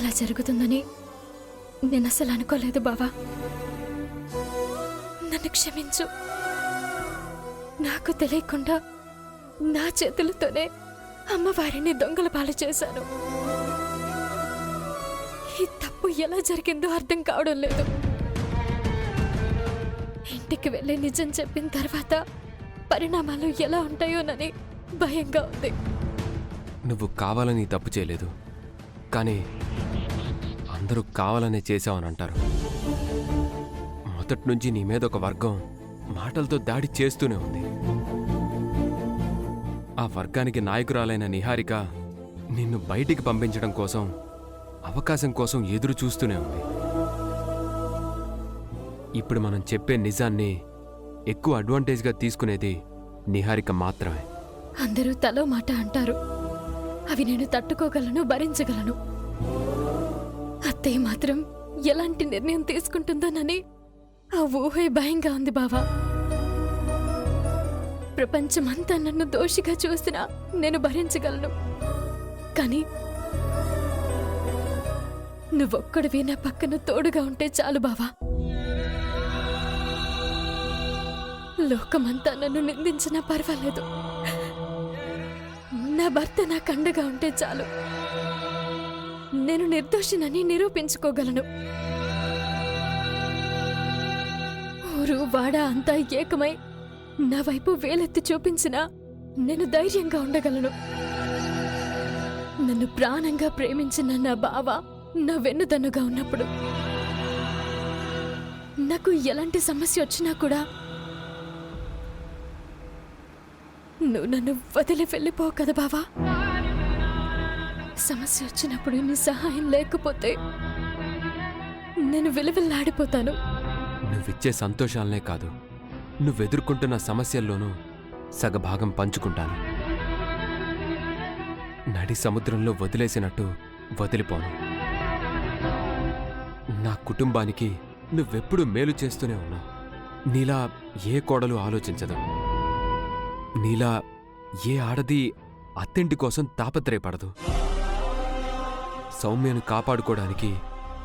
ఇలా జరుగుతుందని నేను అసలు అనుకోలేదు బావా. నన్ను క్షమించు. నాకు తెలియకుండా నా చేతులతోనే అమ్మవారిని దొంగల పాలు చేశాను. ఈ తప్పు ఎలా జరిగిందో అర్థం కావడం లేదు. ఇంటికి వెళ్ళి నిజం చెప్పిన తర్వాత పరిణామాలు ఎలా ఉంటాయోనని భయంగా ఉంది. నువ్వు కావాలని తప్పు చేయలేదు, కానీ అందరూ కావాలనే చేశావని అంటారు. మొదటి నుంచి నీ మీద ఒక వర్గం మాటలతో దాడి చేస్తూనే ఉంది. ఆ వర్గానికి నాయకురాలైన నిహారిక నిన్ను బయటికి పంపించడం కోసం, అవకాశం కోసం ఎదురు చూస్తూనే ఉంది. ఇప్పుడు మనం చెప్పే నిజాన్ని ఎక్కువ అడ్వాంటేజ్గా తీసుకునేది నిహారిక మాత్రమే. అందరూ తలో మాట అంటారు. అవి నేను తట్టుకోగలను, భరించగలను. అత్తయ్య మాత్రం ఎలాంటి నిర్ణయం తీసుకుంటుందోనని ఆ ఊహే భయంగా ఉంది బావా. ప్రపంచమంతా నన్ను దోషిగా చూసినా నేను భరించగలను, కానీ నువ్వొక్కడివి నా పక్కన తోడుగా ఉంటే చాలు బావా. లోకమంతా నన్ను నిందించినా పర్వాలేదు, నా భర్త నా కండగా ఉంటే చాలు. నేను నిర్దోషినని నిరూపించుకోగలను. ఊరు వాడ అంతా ఏకమై నా వైపు వేలెత్తి చూపించినా నేను ధైర్యంగా ఉండగలను. నన్ను ప్రాణంగా ప్రేమించిన నా బావ నా వెన్నుదన్నుగా ఉన్నప్పుడు నాకు ఎలాంటి సమస్య వచ్చినా కూడా నువ్వు నన్ను వదిలి వెళ్ళిపోవు కదా బావా. సమస్య వచ్చినప్పుడు నీ సహాయం లేకపోతే నేను విలువెల్లాడిపోతాను. నువ్విచ్చే సంతోషాలనే కాదు, నువ్వెదుర్కొంటున్న సమస్యల్లోనూ సగభాగం పంచుకుంటాను. నడి సముద్రంలో వదిలేసినట్టు వదిలిపోను. నా కుటుంబానికి నువ్వెప్పుడు మేలు చేస్తూనే ఉన్నావు. నీలా ఏ కోడలు ఆలోచించదు. నీలా ఏ ఆడది అత్తింటి కోసం తాపత్రయపడదు. సౌమ్యను కాపాడుకోవడానికి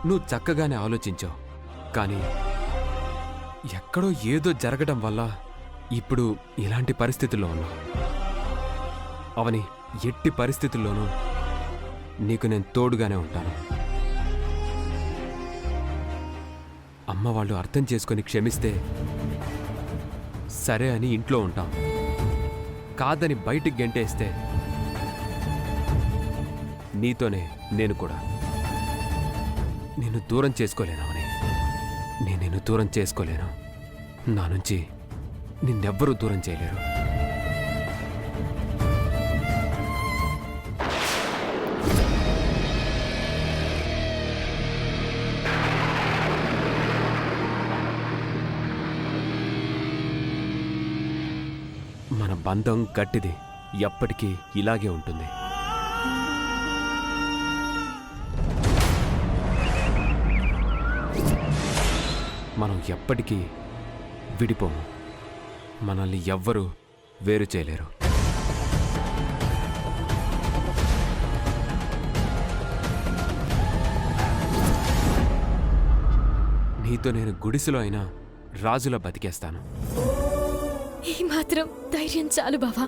నువ్వు చక్కగానే ఆలోచించావు, కానీ ఎక్కడో ఏదో జరగడం వల్ల ఇప్పుడు ఇలాంటి పరిస్థితుల్లో ఉన్నావు. అవని ఎట్టి పరిస్థితుల్లోనూ నీకు నేను తోడుగానే ఉంటాను. అమ్మ వాళ్ళు అర్థం చేసుకొని క్షమిస్తే సరే అని ఇంట్లో ఉంటాం. కాదని బయటికి గెంటేస్తే నీతోనే నేను కూడా. నిన్ను దూరం చేసుకోలేనవని. నేను నిన్ను దూరం చేసుకోలేను. నా నుంచి నిన్నెవ్వరూ దూరం చేయలేరు. మన బంధం గట్టిది, ఎప్పటికీ ఇలాగే ఉంటుంది. మనం ఎప్పటికీ విడిపోము. మనల్ని ఎవ్వరూ వేరు చేయలేరు. నీతో నేను గుడిసెలో అయినా రాజులా బతికేస్తాను. ఈ మాత్రం ధైర్యం చాలు బావా,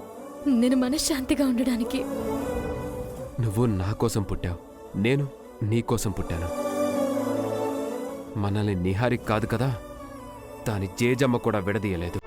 నేను మనశ్శాంతిగా ఉండడానికి. నువ్వు నా కోసం పుట్టావు, నేను నీ కోసం పుట్టాను. మనల్ని నిహారిక కాదు కదా, దాని జేజమ్మ కూడా విడదీయలేదు.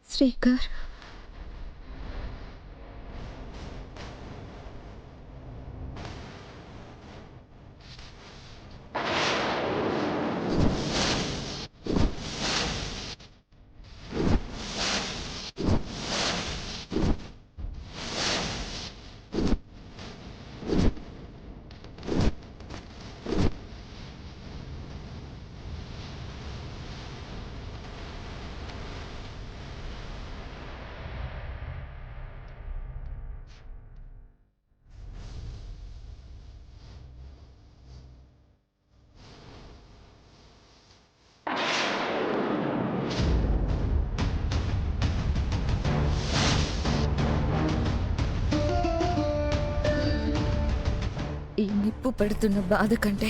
శ్రీకర్, నిప్పు పెడుతున్న బాధ కంటే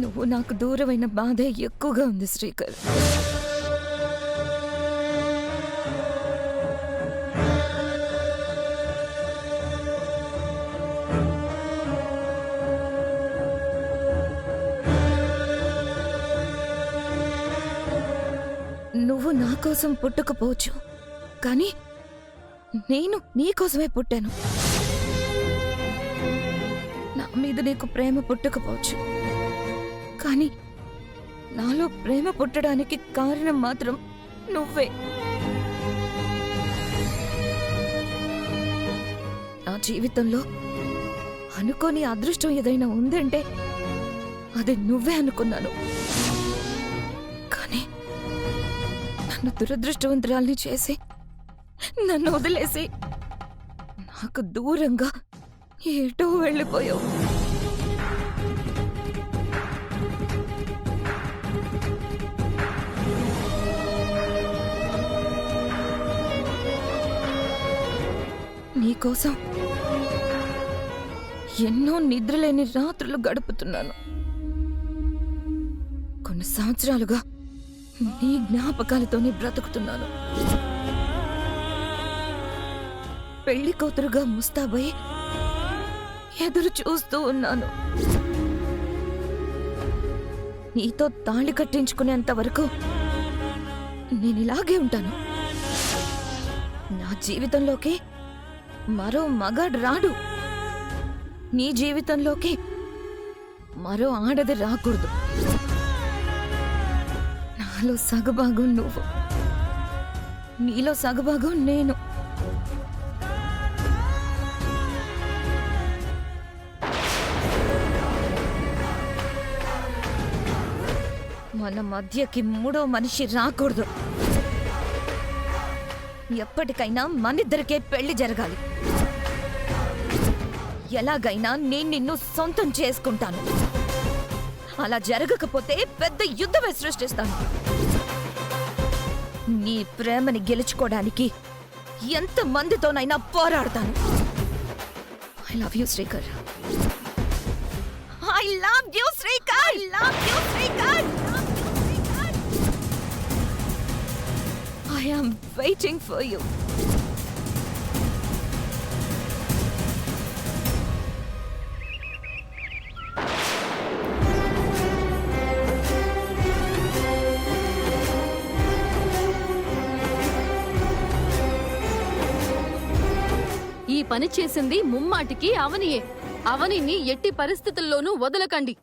నువ్వు నాకు దూరమైన బాధే ఎక్కువగా ఉంది శ్రీకర్. నువ్వు నా కోసం పుట్టకపోవచ్చు, కానీ నేను నీకోసమే పుట్టాను. నా మీద నీకు ప్రేమ పుట్టకపోవచ్చు, కానీ నాలో ప్రేమ పుట్టడానికి కారణం మాత్రం నువ్వే. నా జీవితంలో అనుకోని అదృష్టం ఏదైనా ఉందంటే అది నువ్వే అనుకున్నాను. కానీ నన్ను దురదృష్టవంతురాల్ని చేసి నన్ను వదిలేసి నాకు దూరంగా ఏటో వెళ్ళిపోయావు. నీకోసం ఎన్నో నిద్రలేని రాత్రులు గడుపుతున్నాను. కొన్ని సంవత్సరాలుగా నీ జ్ఞాపకాలతోనే బ్రతుకుతున్నాను. పెళ్లి కూతురుగా ముస్తాబై ఎదురు చూస్తూ ఉన్నాను. నీతో తాళి కట్టించుకునేంత వరకు నేనిలాగే ఉంటాను. నా జీవితంలోకి మరో మగాడు రాడు. నీ జీవితంలోకి మరో ఆడది రాకూడదు. నాలో సగభాగం నువ్వు, నీలో సగభాగం నేను. మన మధ్యకి మూడో మనిషి రాకూడదు. ఎప్పటికైనా మనిద్దరికే పెళ్లి జరగాలి. ఎలాగైనా నేను నిన్ను సొంతం చేసుకుంటాను. అలా జరగకపోతే పెద్ద యుద్ధమే సృష్టిస్తాను. నీ ప్రేమని గెలుచుకోవడానికి ఎంత మందితోనైనా పోరాడతాను. I love you Srikar. I love you Srikar. I love you Srikar. I am waiting for you. ఈ పని చేసింది ముమ్మాటికి అవనియే. అవనిని ఎట్టి పరిస్థితుల్లోనూ వదలకండి.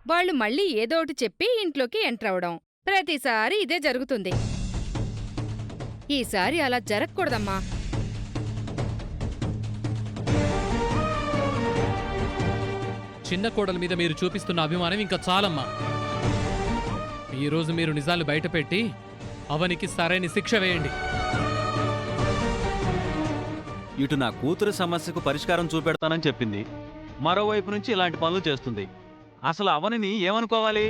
వాళ్ళు మళ్ళీ ఏదోటి చెప్పి ఇంట్లోకి ఎంటర్ అవడం. ప్రతిసారి ఇదే జరుగుతుంది. ఈసారి అలా జరగకూడదమ్మా. చిన్న కోడల మీద మీరు చూపిస్తున్న అభిమానం ఇంకా చాలమ్మా. ఈరోజు మీరు నిజాలు బయటపెట్టి అవనికి సరైన శిక్ష వేయండి. ఇటు నా కూతురు సమస్యకు పరిష్కారం చూపెడతానని చెప్పింది, మరోవైపు నుంచి ఇలాంటి పనులు చేస్తుంది. అసలు అవనిని ఏమనుకోవాలి?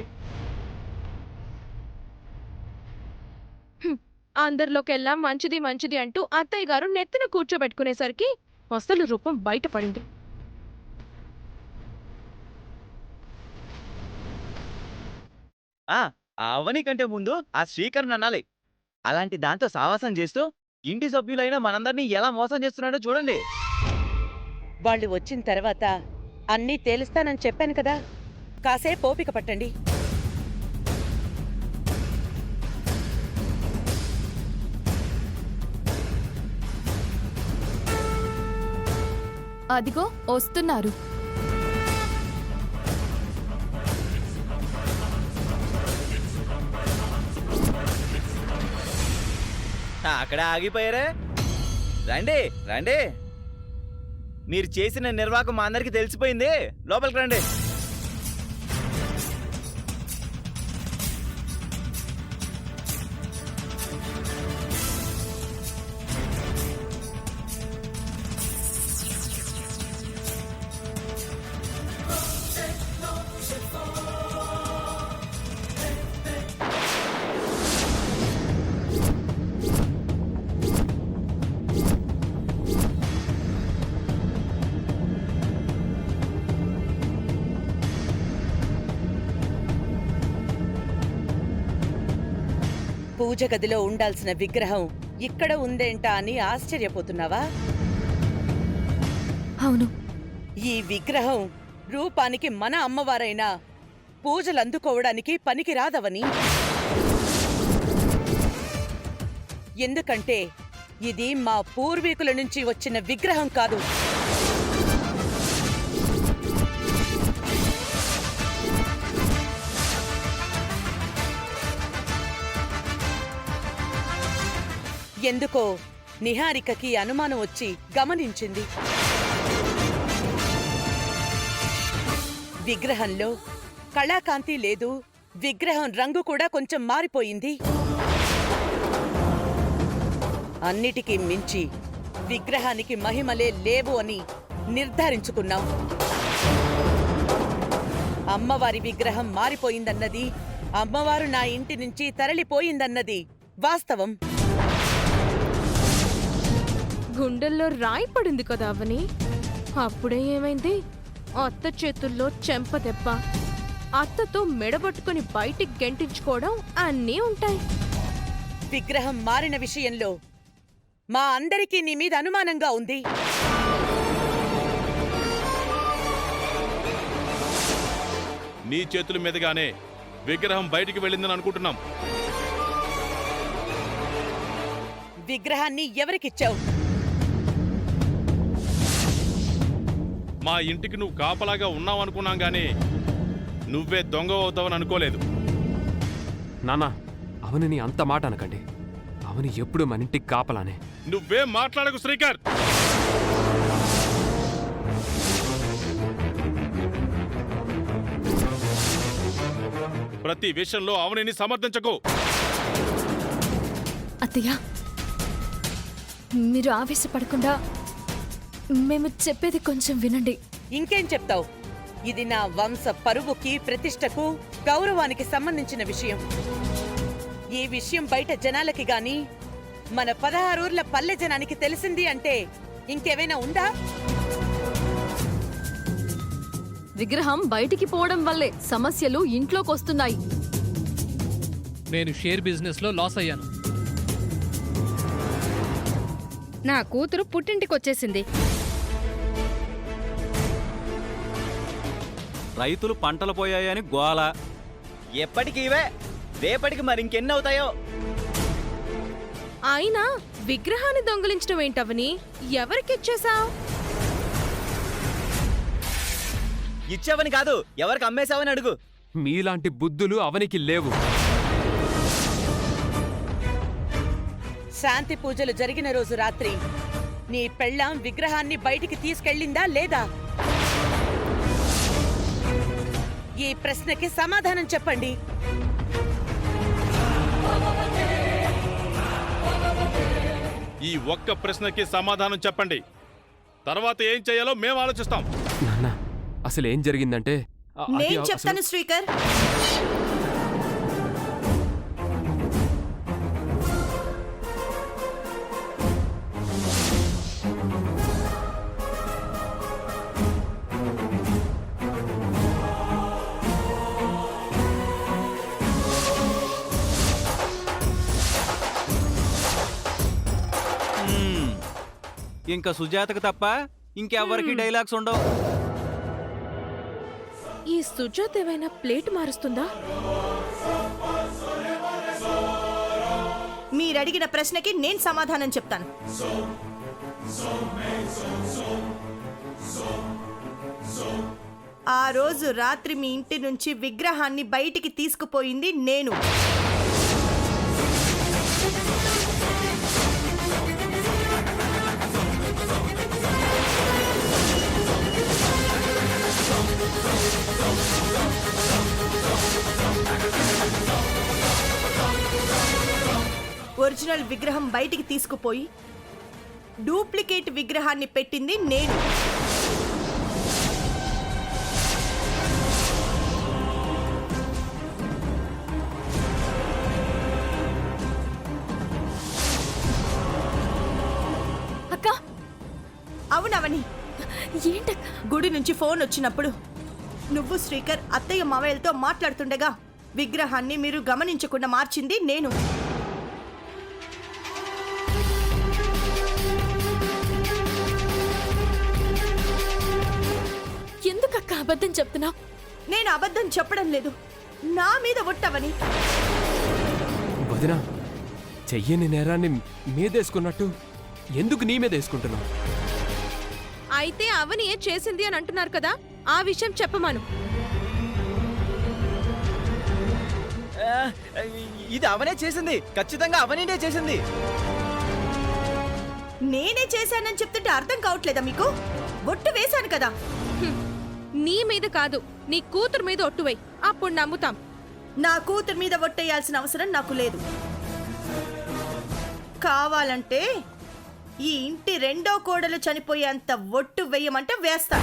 అందరిలోకెల్లా మంచిది మంచిది అంటూ అత్తయ్య గారు నెత్తిన కూర్చోబెట్టుకునేసరికి అసలు రూపం బయటపడింది. అవని కంటే ముందు ఆ శ్రీకర్ని అనాలి. అలాంటి దాంతో సావాసం చేస్తూ ఇంటి సభ్యులైన మనందరినీ ఎలా మోసం చేస్తున్నాడో చూడండి. వాళ్ళు వచ్చిన తర్వాత అన్నీ తేలుస్తానని చెప్పాను కదా, కాసేపు ఓపిక పట్టండి. అదిగో వస్తున్నారు. అక్కడ ఆగిపోయారే. రండి రండి, మీరు చేసిన నిర్వాహకం మా అందరికి తెలిసిపోయింది. లోపలికి రండి. పూజ గదిలో ఉండాల్సిన విగ్రహం ఇక్కడ ఉందేంటా అని ఆశ్చర్యపోతున్నావా? అవును, ఈ విగ్రహం రూపానికి మన అమ్మవారైన పూజలందుకోవడానికి పనికిరాదవని. ఎందుకంటే ఇది మా పూర్వీకుల నుంచి వచ్చిన విగ్రహం కాదు. ఎందుకో నిహారికకి అనుమానం వచ్చి గమనించింది. విగ్రహంలో కళాకాంతి లేదు, విగ్రహం రంగు కూడా కొంచెం మారిపోయింది. అన్నిటికీ మించి విగ్రహానికి మహిమలే లేవు అని నిర్ధారించుకున్నాం. అమ్మవారి విగ్రహం మారిపోయిందన్నది, అమ్మవారు నా ఇంటి నుంచి తరలిపోయిందన్నది వాస్తవం. గుండెల్లో రాయి పడింది కదా అవని. అప్పుడే ఏమైంది? అత్త చేతుల్లో చెంప దెబ్బ, అత్తతో మెడబట్టుకుని బయటికి గెంటించుకోవడం అన్నీ ఉంటాయి. విగ్రహం మారిన విషయంలో మా అందరికీ నీ మీద అనుమానంగా ఉంది. నీ చేతుల మీదుగానే విగ్రహం బయటికి వెళ్ళిందని అనుకుంటున్నాం. విగ్రహాన్ని ఎవరికిచ్చావు? మా ఇంటికి నువ్వు కాపలాగా ఉన్నావనుకున్నాం గానీ నువ్వే దొంగ అవుతావని అనుకోలేదు. నాన్న, అవనిని అంత మాట అనకండి. అవని ఎప్పుడు మన ఇంటికి కాపలానే. నువ్వేం మాట్లాడకు శ్రీకర్. ప్రతి విషయంలో అవనిని సమర్థించకు. అత్తయ్య, మీరు ఆవేశపడకుండా మేము చెప్పేది కొంచెం వినండి. ఇంకేం చెప్తావు? ఇది నా వంశ పరువుకి, ప్రతిష్టకు, గౌరవానికి సంబంధించిన విషయం. ఈ విషయం బయట జనాలకి గాని మన 16 ఊర్ల పల్లె జనానికి తెలిసింది అంటే ఇంకేమైనా ఉందా? విగ్రహం బయటికి పోవడం వల్లే సమస్యలు ఇంట్లోకొస్తున్నాయి. నేను షేర్ బిజినెస్ లో లాస్ అయ్యాను. నా కూతురు పుట్టింటికొచ్చేసింది. రైతులు పంటలు పోయాయని గోల. ఎప్పటికి ఇవే, రేపటికి మరి ఇంకెన్ని అవుతాయో. అయినా విగ్రహాన్ని దొంగిలించడం ఏంటవని? ఎవరికిచ్చేశావు? ఇచ్చావని కాదు, ఎవరికి అమ్మేశావని అడుగు. మీలాంటి బుద్ధులు అవనికి లేవు. శాంతి పూజలు జరిగిన రోజు రాత్రి నీ పెళ్ళాం విగ్రహాన్ని బయటికి తీసుకెళ్ళిందా లేదా? ఈ ప్రశ్నకి సమాధానం చెప్పండి. ఈ ఒక్క ప్రశ్నకి సమాధానం చెప్పండి. తర్వాత ఏం చేయాలో మేము ఆలోచిస్తాం. నాన్న, అసలు ఏం జరిగిందంటే నేను చెప్తాను శ్రీకర్. ఇంకా సుజాతకు తప్ప ఇంకెవ్వరికి డైలాగ్స్ ఉండవు. ఈ సుజాత ఏమైనా ప్లేట్ మారుస్తుందా? మీరడిగిన ప్రశ్నకి నేను సమాధానం చెప్తాను. ఆ రోజు రాత్రి మీ ఇంటి నుంచి విగ్రహాన్ని బయటికి తీసుకుపోయింది నేను. ఒరిజినల్ విగ్రహం బయటికి తీసుకుపోయి డూప్లికేట్ విగ్రహాన్ని పెట్టింది నేను. అక్క, అవునవని, ఏంటక్క? గుడి నుంచి ఫోన్ వచ్చినప్పుడు నువ్వు శ్రీకర్ అత్తయ్య మావయ్యలతో మాట్లాడుతుండగా విగ్రహాన్ని మీరు గమనించకుండా మార్చింది నేను. ఎందుకక్క అబద్ధం చెప్తున్నావు? నేను అబద్ధం చెప్పడం లేదు, నా మీద ఒట్టవని. వదినా, చెయ్యని నేరాన్ని మీదేసుకున్నట్టు ఎందుకు నీ మీదేసుకుంటున్నావు? అయితే అవని ఏ చేసింది అని అంటున్నారు కదా, ఆ విషయం చెప్పమాను. ఇది అవనే చేసింది, ఖచ్చితంగా అవనీనే చేసింది. నేనే చేశానని చెప్తుంటే అర్థం కావట్లేదా మీకు? ఒట్టు వేశాను కదా. నీ మీద కాదు, నీ కూతురు మీద ఒట్టువై, అప్పుడు నమ్ముతాం. నా కూతురు మీద ఒట్టేయాల్సిన అవసరం నాకు లేదు. కావాలంటే ఈ ఇంటి రెండో కోడలు చనిపోయేంత ఒట్టు వేయమంటే వేస్తా.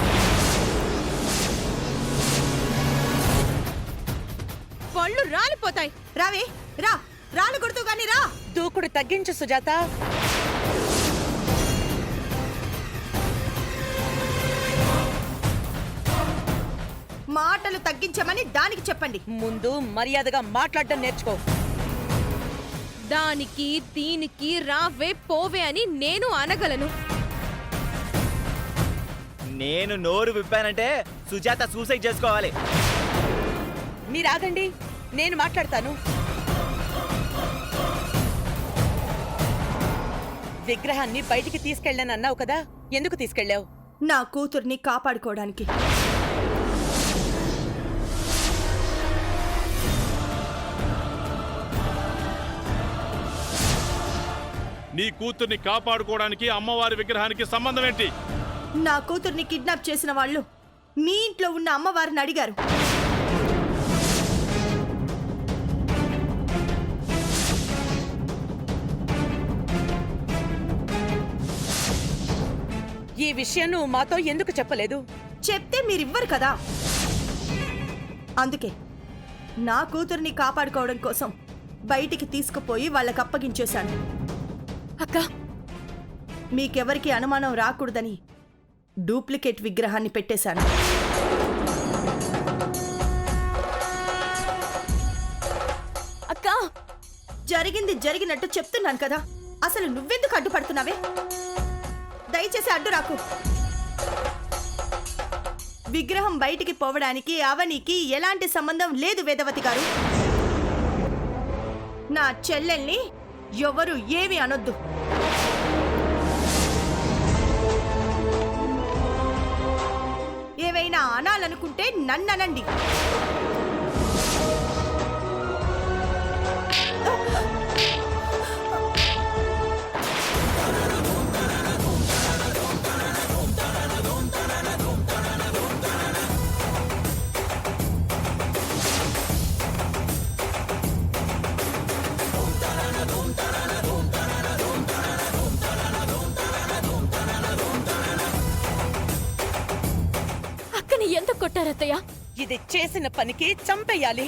పళ్ళు రాలిపోతాయి. రావే, రా, రాళ్ళు కొడుతూ గాని రా. దూకుడు తగ్గించు సుజాత. మాటలు తగ్గించమని దానికి చెప్పండి. ముందు మర్యాదగా మాట్లాడడం నేర్చుకో. దానికి దీనికి రావే పోవే అని నేను అనగలను. నేను నోరు విప్పానంటే సుజాత సూసైడ్ చేసుకోవాలి. మీరాగండి, నేను మాట్లాడతాను. విగ్రహాన్ని బయటికి తీసుకెళ్ళానన్నావు కదా, ఎందుకు తీసుకెళ్ళావు? నా కూతుర్ని కాపాడుకోవడానికి. నీ కూతుర్ని కాపాడుకోవడానికి అమ్మవారి విగ్రహానికి సంబంధం ఏంటి? నా కూతుర్ని కిడ్నాప్ చేసిన వాళ్ళు మీ ఇంట్లో ఉన్న అమ్మవారిని అడిగారు. ఈ విషయం నువ్వు మాతో ఎందుకు చెప్పలేదు? చెప్తే మీరివ్వరు కదా. అందుకే నా కూతుర్ని కాపాడుకోవడం కోసం బయటికి తీసుకుపోయి వాళ్ళకి అప్పగించేశాను. అక్క, మీకెవరికి అనుమానం రాకూడదని డూప్లికేట్ విగ్రహాన్ని పెట్టేశాను. అక్క, జరిగింది జరిగినట్టు చెప్తున్నాను కదా, అసలు నువ్వెందుకు అడ్డుపడుతున్నావే? దయచేసి అడ్డు రాకు. విగ్రహం బయటికి పోవడానికి అవనికి ఎలాంటి సంబంధం లేదు వేదవతి గారు. నా చెల్లెల్ని ఎవరు ఏమీ అనొద్దు. ఏవైనా అనాలనుకుంటే నన్ననండి. అక్కని ఎంత కొట్టారత్తయ్య? ఇది చేసిన పనికి చంపేయాలి.